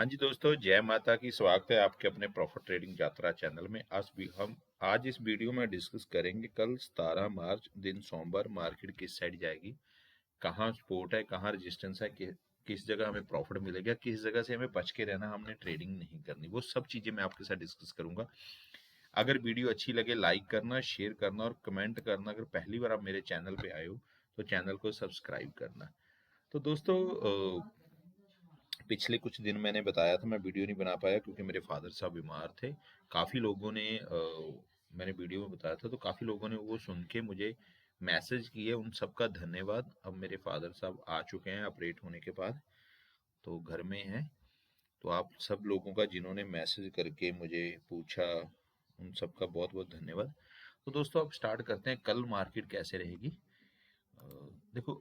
हाँ जी दोस्तों, जय माता की। स्वागत है आपके अपने प्रॉफिट ट्रेडिंग यात्रा चैनल में। आज इस वीडियो में डिस्कस करेंगे कल 17 मार्च दिन सोमवार मार्केट किस साइड जाएगी, कहाँ सपोर्ट है, कहाँ रेजिस्टेंस है, किस जगह हमें प्रॉफिट मिलेगा, किस जगह से हमें बच के रहना, हमने ट्रेडिंग नहीं करनी। वो सब चीजें मैं आपके साथ डिस्कस करूंगा। अगर वीडियो अच्छी लगे लाइक करना, शेयर करना और कमेंट करना। अगर पहली बार आप मेरे चैनल पे आए हो तो चैनल को सब्सक्राइब करना। तो दोस्तों, पिछले कुछ दिन मैंने बताया था मैं वीडियो नहीं बना पाया क्योंकि मेरे फादर साहब बीमार थे। काफ़ी लोगों ने मैंने वीडियो में बताया था तो काफ़ी लोगों ने वो सुन के मुझे मैसेज किए। उन सबका धन्यवाद। अब मेरे फादर साहब आ चुके हैं ऑपरेट होने के बाद, तो घर में हैं। तो आप सब लोगों का जिन्होंने मैसेज करके मुझे पूछा, उन सबका बहुत बहुत धन्यवाद। तो दोस्तों अब स्टार्ट करते हैं कल मार्केट कैसे रहेगी। देखो,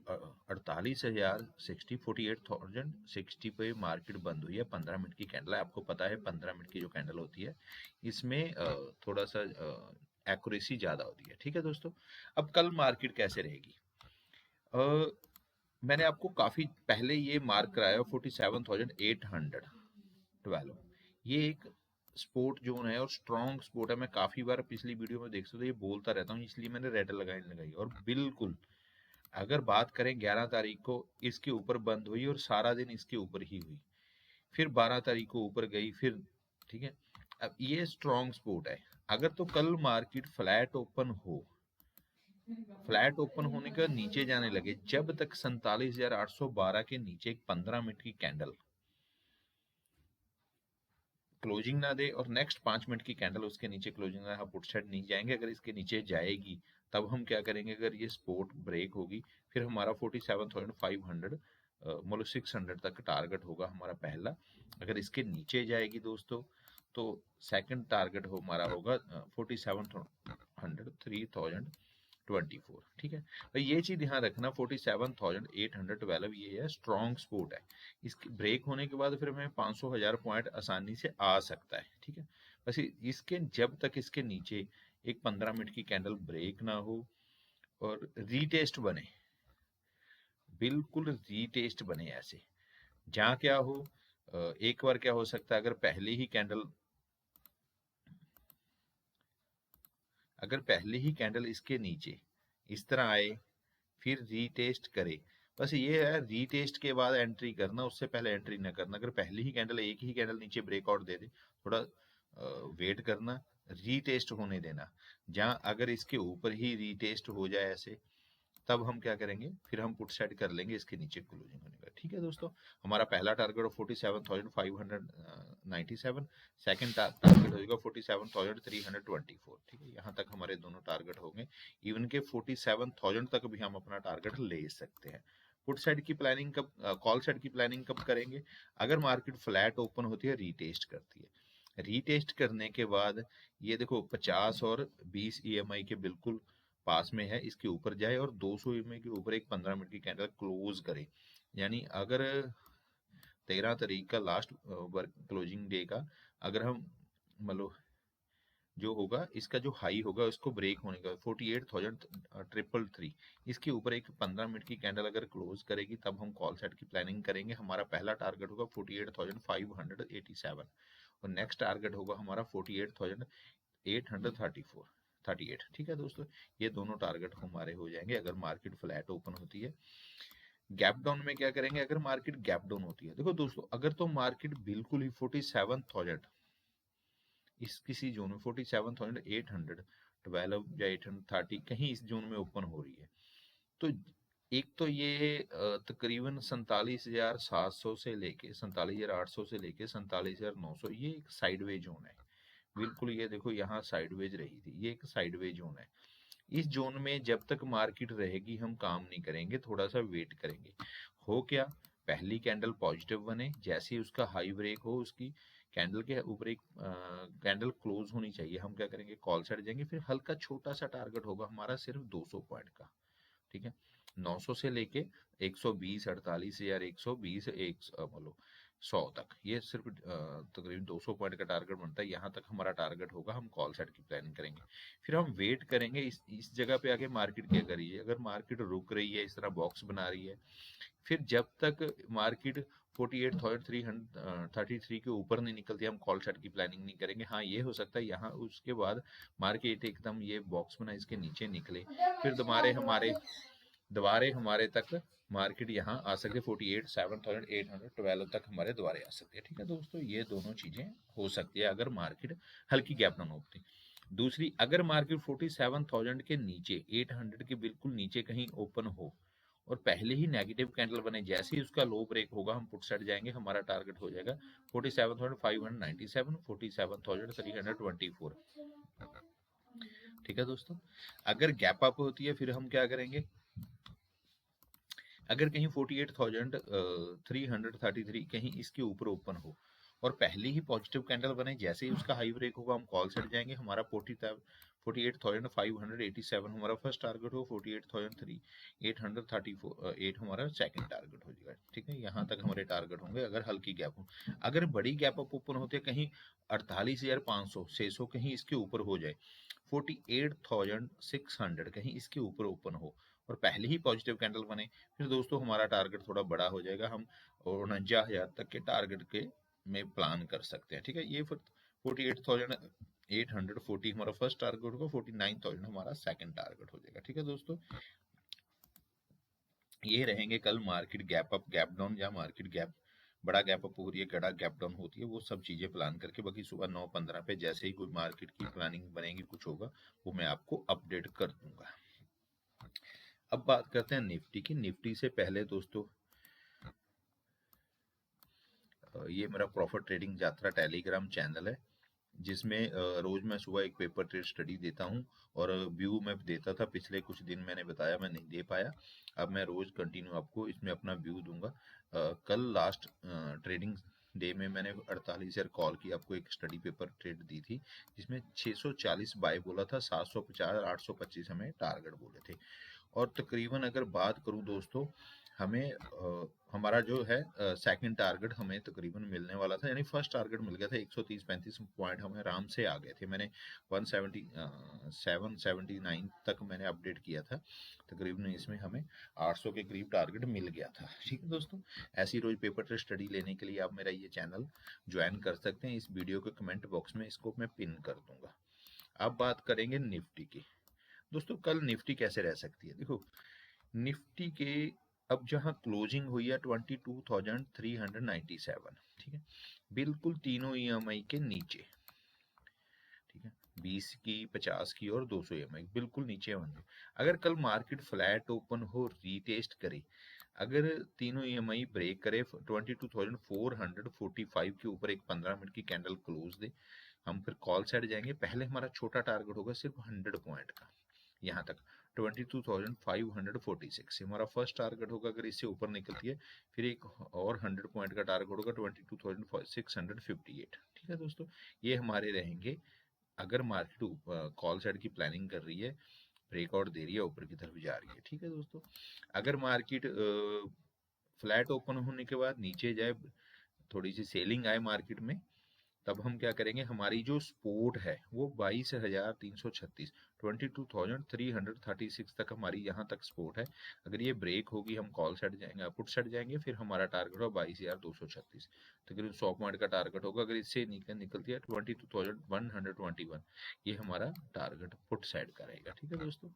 48,000 48,060 पे मार्केट बंद हुई है। 15 मिनट की कैंडल है, आपको पता है 15 मिनट की जो कैंडल होती है इसमें थोड़ा सा एक्यूरेसी ज्यादा होती है। ठीक है दोस्तों, अब कल मार्केट कैसे रहेगी। अ, मैंने आपको काफी पहले ये मार्क कराया 47,812। ये एक स्पोर्ट जोन है और स्ट्रॉन्ग स्पोर्ट है। मैं काफी बार पिछली वीडियो में देख सकते हो ये बोलता रहता हूँ, इसलिए मैंने रेड लगाई और बिल्कुल अगर बात करें 11 तारीख को इसके ऊपर बंद हुई और सारा दिन इसके ऊपर ही हुई, फिर 12 तारीख को ऊपर गई, फिर ठीक है। अब ये स्ट्रॉन्ग सपोर्ट है। अगर तो कल मार्केट फ्लैट ओपन होने का नीचे जाने लगे, जब तक 47,812 के नीचे एक 15 मिनट की कैंडल क्लोजिंग ना दे और नेक्स्ट 5 मिनट की कैंडल उसके नीचे क्लोजिंग ना, पुट साइड नहीं जाएंगे। अगर इसके नीचे जाएगी तब हम क्या करेंगे, अगर ये सपोर्ट ब्रेक होगी फिर हमारा 47,500 मतलब 600 तक टारगेट होगा हमारा पहला। अगर इसके नीचे जाएगी दोस्तों तो सेकंड टारगेट हो हमारा होगा 4700 3024। ठीक है, तो ये चीज ध्यान रखना। 47,812 ये है स्ट्रॉन्ग सपोर्ट है। इसके ब्रेक होने के बाद फिर हमें 500 1000 पॉइंट आसानी से आ सकता है। ठीक है, बस इसके जब तक इसके नीचे एक 15 मिनट की कैंडल ब्रेक ना हो और रीटेस्ट बने, बिल्कुल रीटेस्ट बने ऐसे, जहां क्या हो, एक बार क्या हो सकता है, अगर पहले ही कैंडल इसके नीचे इस तरह आए फिर रीटेस्ट करे, बस ये है रीटेस्ट के बाद एंट्री करना, उससे पहले एंट्री ना करना। अगर पहली ही कैंडल एक ही कैंडल नीचे ब्रेकआउट दे दे, थोड़ा वेट करना, रीटेस्ट होने देना। जहां अगर इसके ऊपर ही रीटेस्ट हो जाए ऐसे, तब हम क्या करेंगे, फिर हम पुट सेट कर लेंगे इसके नीचे क्लोजिंग होने का। ठीक है दोस्तों, हमारा पहला टारगेट 47,597, सेकंड टारगेट होगा 47,324। ठीक है, यहाँ तक हमारे दोनों टारगेट होंगे। इवन के 47,000 तक भी हम अपना टारगेट ले सकते हैं। पुट साइड की प्लानिंग कब, कॉल साइड की प्लानिंग कब करेंगे, अगर मार्केट फ्लैट ओपन होती है, रीटेस्ट करती है। रीटेस्ट करने के बाद ये देखो 50 और 20 ईएमआई के बिल्कुल पास में है, इसके ऊपर जाए और 200 ईएमआई के ऊपर एक 15 मिनट की कैंडल क्लोज करे। यानी अगर 13 तारीख का लास्ट वर्क क्लोजिंग डे का, अगर हम मतलब जो होगा इसका जो हाई होगा उसको ब्रेक होने का 48,333, इसके ऊपर एक 15 मिनट की कैंडल अगर क्लोज करेगी तब हम कॉल सेट की प्लानिंग करेंगे। हमारा पहला टारगेट होगा 48,587 और नेक्स्ट टारगेट होगा हमारा 48,834 38। ठीक है दोस्तों, ये दोनों टारगेट हमारे हो जाएंगे अगर मार्केट फ्लैट ओपन होती है। गैप डाउन में क्या करेंगे, अगर मार्केट गैप डाउन होती है, देखो दोस्तों अगर तो मार्केट बिल्कुल ही 47,000 इस किसी जोन में 47,812 या 830 कहीं इस जोन में ओपन हो रही है, तो एक तो ये तकरीबन 47,700 से लेके 47,800 से लेके 47,900, ये एक साइडवेज जोन है। बिल्कुल ये देखो यहाँ साइडवेज रही थी, ये एक साइडवेज जोन है। इस जोन में जब तक मार्केट रहेगी हम काम नहीं करेंगे, थोड़ा सा वेट करेंगे। हो क्या, पहली कैंडल पॉजिटिव बने, जैसे ही उसका हाई ब्रेक हो उसकी कैंडल के ऊपर एक कैंडल क्लोज होनी चाहिए, हम क्या करेंगे, कॉल साइड जाएंगे। फिर हल्का छोटा सा टारगेट होगा हमारा सिर्फ 200 पॉइंट का। ठीक है, 900 से लेके 120 48,000 120 मतलब 100 तक, ये सिर्फ तकरीबन 200 पॉइंट का टारगेट बनता है। यहाँ तक हमारा टारगेट होगा, हम कॉल सेट की प्लानिंग करेंगे। फिर हम वेट करेंगे इस जगह पे आके मार्केट क्या करिए, अगर मार्केट रुक रही है, इस तरह बॉक्स बना रही है, फिर जब तक मार्केट 48,333 के ऊपर नहीं निकलती, हम कॉल सेट की प्लानिंग नहीं करेंगे। हाँ, ये हो सकता है यहाँ उसके बाद मार्केट एकदम ये बॉक्स बना इसके नीचे निकले, फिर दोबारे हमारे तक मार्केट यहाँ आ सकती है 48,7,812 तक हमारे दोबारे आ सकती है। ठीक है दोस्तों, ये दोनों चीजें हो सकती है अगर मार्केट हल्की गैप डाउन होती। दूसरी, अगर मार्केट 47,000 के नीचे 800 के बिल्कुल नीचे कहीं ओपन हो और पहले ही नेगेटिव कैंडल बने, जैसे ही उसका लो ब्रेक होगा हम पुट साइड जाएंगे, हमारा टारगेट हो जाएगा 47,597, 47,324। ठीक है दोस्तों, अगर गैप अप होती है फिर हम क्या करेंगे, अगर कहीं 48,333 कहीं इसके ऊपर ओपन हो और पहले ही पॉजिटिव कैंडल बने, जैसे ही उसका हाई ब्रेक होगा हम कॉल सेट जाएंगे, हमारा 48,587 हमारा फर्स्ट टारगेट हो, 48,834 हमारा सेकंड टारगेट हो जाएगा। ठीक है, यहाँ तक हमारे टारगेट होंगे अगर हल्की गैप हो। अगर बड़ी गैप अप ओपन होते कहीं 48,500 600 कहीं इसके ऊपर हो जाए, 48,600 कहीं इसके ऊपर ओपन हो और पहले ही पॉजिटिव कैंडल बने, फिर दोस्तों हमारा टारगेट थोड़ा बड़ा हो जाएगा, हम 49,000 तक के टारगेट के में प्लान कर सकते हैं। ठीक है, ये 48,840 हमारा फर्स्ट टारगेट होगा, 49,000 हमारा सेकंड टारगेट हो जाएगा। ठीक है दोस्तों, ये रहेंगे कल market gap up gap down या मार्केट गैप बड़ा गैप अप हो रही है, बड़ा गैप डाउन होती है, वो सब चीजें प्लान करके बाकी सुबह 9:15 पे जैसे ही कोई मार्केट की प्लानिंग बनेगी, कुछ होगा वो मैं आपको अपडेट कर दूंगा। अब बात करते हैं निफ्टी की। निफ्टी से पहले दोस्तों, ये मेरा प्रॉफिट ट्रेडिंग यात्रा टेलीग्राम चैनल है, जिसमें रोज मैं सुबह एक पेपर ट्रेड स्टडी देता हूँ और व्यू मैं देता था, पिछले कुछ दिन मैंने बताया मैं नहीं दे पाया, अब मैं रोज कंटिन्यू आपको इसमें अपना व्यू दूंगा। कल लास्ट ट्रेडिंग डे में मैंने 48 शेयर कॉल की, आपको एक स्टडी पेपर ट्रेड दी थी जिसमें 640 बाय बोला था, 750 825 हमें टारगेट बोले थे। और तकरीबन अगर बात करूं दोस्तों, हमें हमारा जो है सेकंड टारगेट हमें तकरीबन मिलने वाला था, यानी फर्स्ट टारगेट मिल गया था 130-135 पॉइंट हम आराम से आ गए थे। मैंने 177 तक मैंने अपडेट किया था, तकरीबन इसमें हमें 800 के करीब टारगेट मिल गया था। ठीक है दोस्तों, ऐसी रोज पेपर ट्रेड स्टडी लेने के लिए आप मेरा ये चैनल ज्वाइन कर सकते हैं, इस वीडियो के कमेंट बॉक्स में इसको मैं पिन कर दूंगा। अब बात करेंगे निफ्टी की। दोस्तों, कल निफ्टी कैसे रह सकती है, देखो निफ्टी के अब जहां क्लोजिंग हुई है 22,397, ठीक है, बिल्कुल तीनों ईएमआई के नीचे। ठीक है, 20 की, 50 की और 200 ईएमआई बिल्कुल नीचे होंगे। अगर कल मार्केट फ्लैट ओपन हो, रीटेस्ट करे, अगर तीनों ईएमआई ब्रेक करे 22,445 के ऊपर एक 15 मिनट की कैंडल क्लोज दे, हम फिर कॉल साइड जाएंगे। पहले हमारा छोटा टारगेट होगा सिर्फ 100 पॉइंट का, यहाँ तक 22,546 हमारा फर्स्ट टारगेट होगा। अगर इससे ऊपर निकलती है फिर एक और 100 पॉइंट का टारगेट होगा 22,658। ठीक है दोस्तों, ये हमारे रहेंगे अगर मार्केट कॉल साइड की प्लानिंग कर रही है, ब्रेकआउट दे रही है, ऊपर की तरफ जा रही है। ठीक है दोस्तों, अगर मार्केट फ्लैट ओपन होने के बाद नीचे जाए, थोड़ी सी सेलिंग आए मार्केट में, तब हम क्या करेंगे, हमारी जो सपोर्ट है वो 22,336 22,336 तक हमारी यहाँ तक सपोर्ट है। अगर ये ब्रेक होगी हम कॉल सेट जाएंगे, पुट सेट जाएंगे, फिर हमारा टारगेट होगा 22,236, तकरीबन 100 पॉइंट का टारगेट होगा। अगर इससे निकलती है 22,121, ये हमारा टारगेट पुट साइड का रहेगा। ठीक है दोस्तों,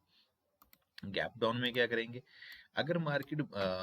गैप डाउन में क्या करेंगे, अगर मार्केट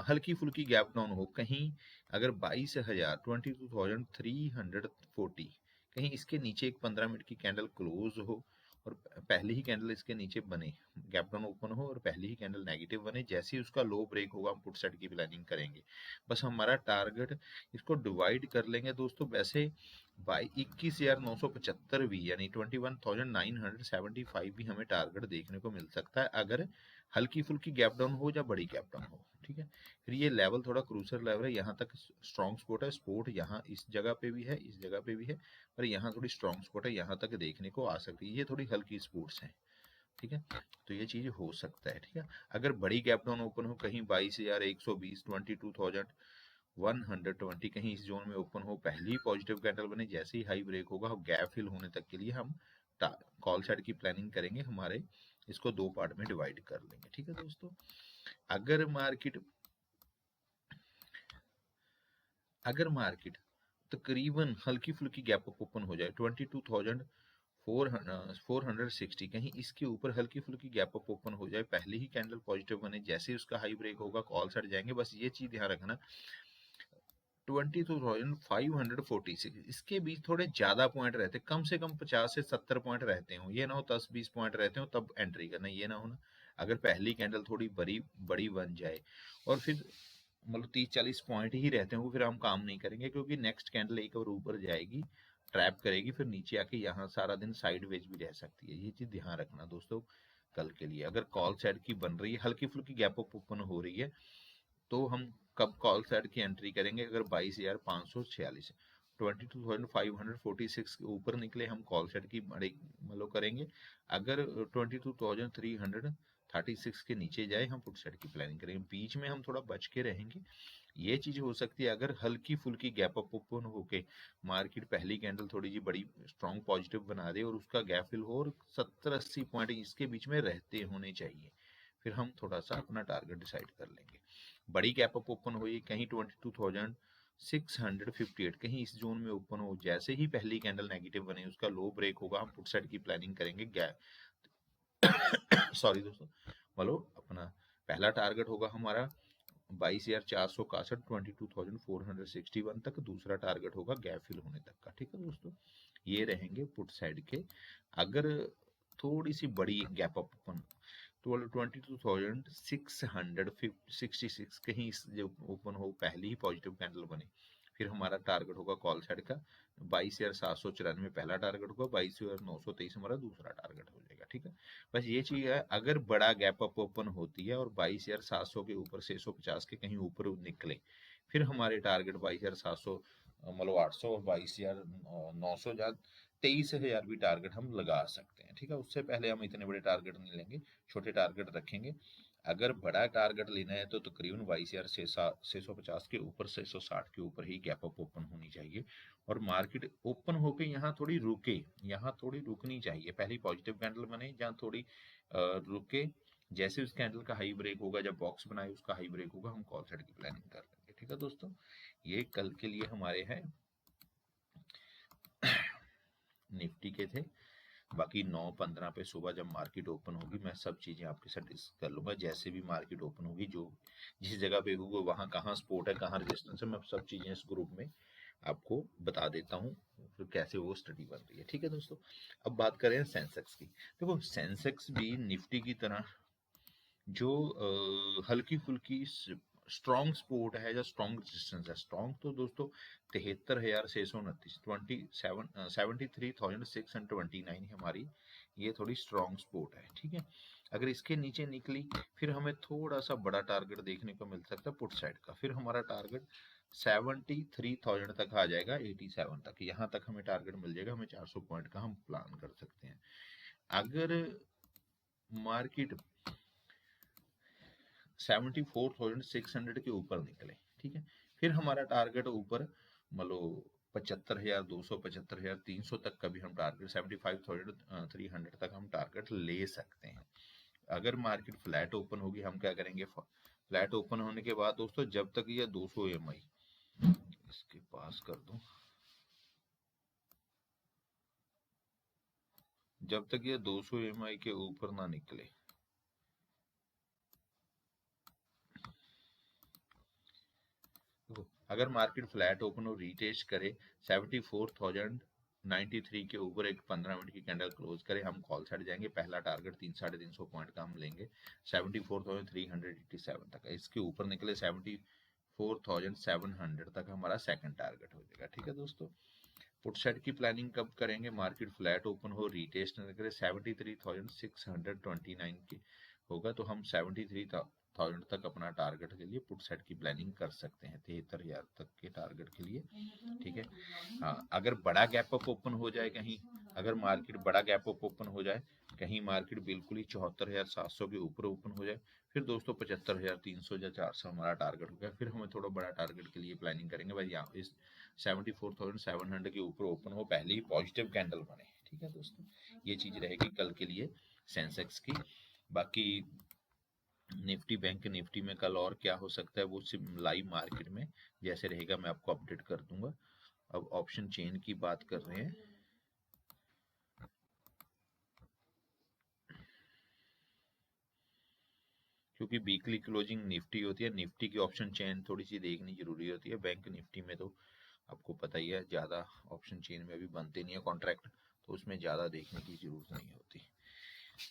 हल्की फुल्की गैप डाउन हो, कहीं अगर 22,340 कहीं इसके नीचे एक 15 मिनट की कैंडल क्लोज हो और पहले ही कैंडल इसके नीचे बने, गैप डाउन ओपन हो और पहले ही कैंडल नेगेटिव बने, जैसे ही उसका लो ब्रेक होगा हम पुट साइड की प्लानिंग करेंगे। बस हमारा टारगेट, इसको डिवाइड कर लेंगे दोस्तों, वैसे बाई 21,975 भी, यानी 21,975 भी हमें टारगेट देखने को मिल सकता है अगर हल्की फुल्की गैप डाउन हो या बड़ी गैप डाउन हो। ठीक है, फिर ये लेवल थोड़ा क्रूसर लेवल है, यहाँ तक स्ट्रॉन्ग स्पॉट है, स्पोर्ट यहाँ इस जगह पे भी है, इस जगह पे भी है, पर यहाँ थोड़ी स्ट्रॉन्ग स्पॉट है, यहाँ तक देखने को आ सकती है, ये थोड़ी हल्की स्पोर्ट्स है। ठीक है, तो ये चीज हो सकता है। ठीक है, अगर बड़ी गैप डाउन ओपन हो कहीं 22,120 22,120 कहीं इस जोन में ओपन हो, पहली पॉजिटिव कैंडल बने, जैसे ही हाई ब्रेक होगा गैप फिल होने तक के लिए हम कॉल साइड की प्लानिंग करेंगे, हमारे इसको दो पार्ट में डिवाइड कर लेंगे। ठीक है दोस्तों, अगर मार्केट अगर मार्केट तकरीबन हल्की फुल्की गैप अप ओपन हो जाए 22,460, कहीं इसके ऊपर हल्की फुल्की गैप अप ओपन हो जाए, पहले ही कैंडल पॉजिटिव बने, जैसे ही उसका हाई ब्रेक होगा कॉल सेट जाएंगे। बस ये चीज ध्यान रखना 22,546 इसके बीच थोड़े ज्यादा पॉइंट रहते, कम से कम 50 से 70 पॉइंट रहते हो, ये ना हो 10-20 पॉइंट रहते हो तब एंट्री करना, ये ना हो ना अगर पहली कैंडल थोड़ी बड़ी बड़ी बन जाए और फिर मतलब 30-40 पॉइंट ही रहते हैं, वो फिर हम काम नहीं करेंगे, क्योंकि नेक्स्ट कैंडल एक और ऊपर जाएगी, ट्रैप करेगी, फिर नीचे आके यहाँ सारा दिन साइडवेज भी रह सकती है। ये चीज ध्यान रखना दोस्तों कल के लिए। अगर कॉल साइड की बन रही है, हल्की फुल्की गैप अप ओपन हो रही है, तो हम कब कॉल साइड की एंट्री करेंगे? अगर 22,546 22,546 के ऊपर निकले हम कॉल साइड की बड़ी मतलब करेंगे। अगर 22,336 के नीचे जाए हम पुट साइड की प्लानिंग करेंगे। बीच में हम थोड़ा बच के रहेंगे। ये चीज हो सकती है अगर हल्की फुल्की गैप अप ओपन होके मार्केट पहली कैंडल थोड़ी जी बड़ी स्ट्रॉन्ग पॉजिटिव बना दे और उसका गैप फिल हो और 70-80 पॉइंट इसके बीच में रहते होने चाहिए, फिर हम थोड़ा सा अपना टारगेट डिसाइड कर लेंगे। बड़ी गैप अप ओपन हुई कहीं 22,658, कहीं इस जोन में ओपन हो, जैसे ही पहली कैंडल नेगेटिव बने उसका लो ब्रेक होगा, हम पुट साइड की प्लानिंग करेंगे। गैप सॉरी दोस्तों, मतलब अपना पहला टारगेट होगा हमारा 22,461 22,461 तक, दूसरा टारगेट होगा गैप फिल होने तक का। ठीक है दोस्तों, ये रहेंगे पुट साइड के। अगर थोड़ी सी बड़ी गैप अप ओपन 22,666 कहीं जो ओपन हो, पहली ही पॉजिटिव कैंडल बने, फिर हमारा टारगेट होगा कॉल साइड का 22,794 पहला टारगेट होगा, 22,923 हमारा दूसरा टारगेट हो जाएगा। ठीक है, बस ये चीज है, अगर बड़ा गैप अप ओपन होती है और 22,700 के ऊपर 650 के कहीं ऊपर निकले, फिर हमारे टारगेट 22,700 मतलब 800 और 22,900 या 23,000 भी टारगेट हम लगा सकते हैं। ठीक है, उससे पहले हम इतने बड़े टारगेट नहीं लेंगे, छोटे टारगेट रखेंगे। अगर बड़ा टारगेट लेना है तो तकरीबन 22,650 के ऊपर 660 के ऊपर ही गैप अप ओपन होनी चाहिए, और मार्केट ओपन होके यहाँ थोड़ी रुके, यहाँ थोड़ी रुकनी चाहिए, पहली पॉजिटिव कैंडल बने जहाँ थोड़ी रुके, जैसे उस कैंडल का हाई ब्रेक होगा, जब बॉक्स बनाए उसका हाई ब्रेक होगा, हम कॉल साइड की प्लानिंग कर लेंगे। ठीक है दोस्तों, ये कल के लिए हमारे हैं निफ्टी के थे। बाकी 9:15 पे सुबह जब मार्केट ओपन होगी मैं सब चीज़ें आपके साथ डिस्कस कर लूँगा, जैसे भी मार्केट ओपन होगी, जो जिस जगह पे होगा वहाँ कहाँ सपोर्ट है कहाँ रेजिस्टेंस है, मैं सब चीज़ें इस ग्रुप में आपको बता देता हूँ, फिर कैसे वो स्टडी बन रही है। ठीक है दोस्तों, अब बात करें सेंसेक्स की। देखो सेंसेक्स भी निफ्टी की तरह जो हल्की फुल्की स्ट्रॉन्ग सपोर्ट है या स्ट्रॉन्ग रेजिस्टेंस है, स्ट्रॉन्ग तो दोस्तों 73,629 73,629 हमारी ये थोड़ी स्ट्रॉन्ग सपोर्ट है। ठीक है, अगर इसके नीचे निकली फिर हमें थोड़ा सा बड़ा टारगेट देखने को मिल सकता है पुट साइड का, फिर हमारा टारगेट 73,000 तक आ जाएगा, 87 तक, यहाँ तक हमें टारगेट मिल जाएगा, हमें 400 पॉइंट का हम प्लान कर सकते हैं। अगर मार्केट 74,600 के ऊपर निकले, ठीक है, फिर हमारा टारगेट ऊपर मतलब 75,200 75,300 तक का भी हम टारगेट 75,300 तक हम टारगेट ले सकते हैं। अगर मार्केट फ्लैट ओपन होगी हम क्या करेंगे, फ्लैट ओपन होने के बाद दोस्तों जब तक ये 200 EMI इसके पास कर दूं, जब तक ये 200 EMI के ऊपर ना निकले, अगर मार्केट फ्लैट ओपन और रीटेस्ट करे 74,093 के ऊपर एक 15 मिनट की कैंडल क्लोज करे, हम कॉल साइड जाएंगे, पहला टारगेट 300-350 पॉइंट का हम लेंगे 74,387 तक, इसके ऊपर निकले 74,700 तक हमारा सेकंड टारगेट हो जाएगा। ठीक है दोस्तों, पुट साइड की प्लानिंग कब करेंगे, मार्केट फ्लैट ओपन हो रीटेस्ट न करे 73,629 की होगा तो हम 73,000 तक अपना टारगेट के लिए पुट साइड की प्लानिंग कर सकते हैं, 73,000 तक के टारगेट के लिए। ठीक है, हाँ अगर बड़ा गैप अप ओपन हो जाए कहीं, अगर मार्केट बड़ा गैप अप ओपन हो जाए, कहीं मार्केट बिल्कुल ही 74,700 के ऊपर ओपन हो जाए, फिर दोस्तों 75,300 या 400 हमारा टारगेट हो गया, फिर हमें थोड़ा बड़ा टारगेट के लिए प्लानिंग करेंगे भाई, यहाँ इस 74,700 के ऊपर ओपन हो, पहले ही पॉजिटिव कैंडल बने। ठीक है दोस्तों, ये चीज रहेगी कल के लिए सेंसेक्स की। बाकी निफ्टी बैंक निफ्टी में कल और क्या हो सकता है वो लाइव मार्केट में जैसे रहेगा मैं आपको अपडेट कर दूंगा। अब ऑप्शन चेन की बात कर रहे हैं। क्योंकि वीकली क्लोजिंग निफ्टी होती है, निफ्टी की ऑप्शन चेन थोड़ी सी देखनी जरूरी होती है। बैंक निफ्टी में तो आपको पता ही है ज़्यादा ऑप्शन चेन में भी बनते नहीं है कॉन्ट्रैक्ट, तो उसमें ज़्यादा देखने की जरूरत नहीं होती।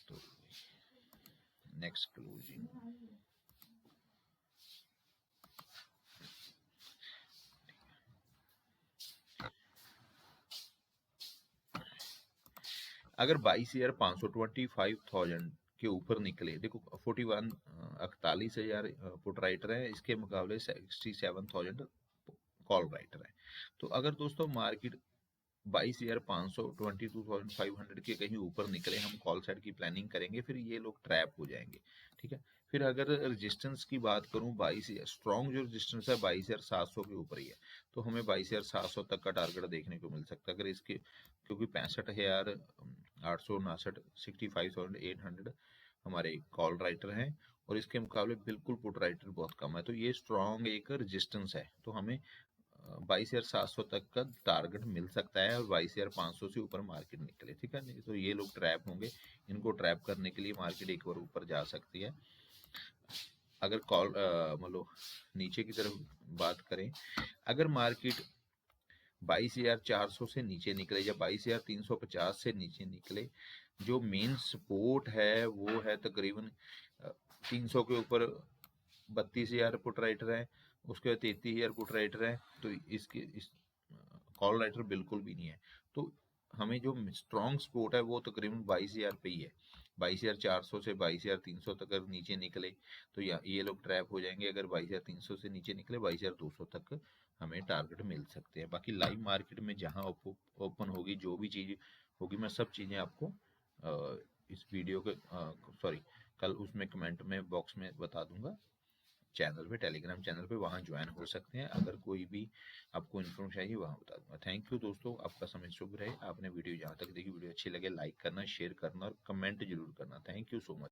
तो नेक्स्ट क्लोजिंग अगर 22,525,000 के ऊपर निकले, देखो 41,41,000 पुट राइटर है, इसके मुकाबले 67,000 कॉल राइटर है। तो अगर दोस्तों मार्केट 22,500 22,500 के कहीं ऊपर निकले, हम कॉल साइड की प्लानिंग करेंगे, फिर ये लोग ट्रैप हो जाएंगे। ठीक है। फिर अगर रेजिस्टेंस की बात करूं, 22 स्ट्रॉन्ग जो रेजिस्टेंस है 22,700 के ऊपर ही है, तो हमें 22,700 तक का टारगेट देखने को मिल सकता है। अगर इसके क्योंकि 65,859 65,800 हमारे कॉल राइटर हैं और इसके मुकाबले बिल्कुल पुट राइटर बहुत कम है, तो ये स्ट्रॉन्ग एक रेजिस्टेंस है। तो हमें 22,700 तक का टारगेट मिल सकता है और 22,500 से ऊपर मार्केट निकले। ठीक है, नहीं तो ये लोग ट्रैप होंगे। इनको ट्रैप करने के लिए मार्केट एक बार ऊपर जा सकती है। अगर कॉल मतलब नीचे की तरफ बात करें, अगर मार्केट 22,400 से नीचे निकले या 22,350 से नीचे निकले, जो मेन सपोर्ट है वो है तकरीबन 300 के ऊपर 32,000 पुट राइटर है, उसके बाद 33,000 पुट राइटर है, तो इस कॉल राइटर बिल्कुल भी नहीं है। तो हमें जो स्ट्रॉन्ग सपोर्ट है वो तकरीबन 22,000 पे ही है। 22,400 से 22,300 तक अगर नीचे निकले तो ये लोग ट्रैप हो जाएंगे। अगर 22,300 से नीचे निकले 22,200 तक हमें टारगेट मिल सकते हैं। बाकी लाइव मार्केट में जहां ओपन होगी, जो भी चीज़ होगी, मैं सब चीज़ें आपको इस वीडियो के सॉरी कल उसमें कमेंट में बॉक्स में बता दूंगा। चैनल पे, टेलीग्राम चैनल पे, वहाँ ज्वाइन हो सकते हैं। अगर कोई भी आपको इन्फॉर्मेशन चाहिए वहाँ बता दूंगा। थैंक यू दोस्तों, आपका समय शुभ रहे। आपने वीडियो जहाँ तक देखी, वीडियो अच्छी लगे लाइक करना, शेयर करना और कमेंट जरूर करना। Thank you so much.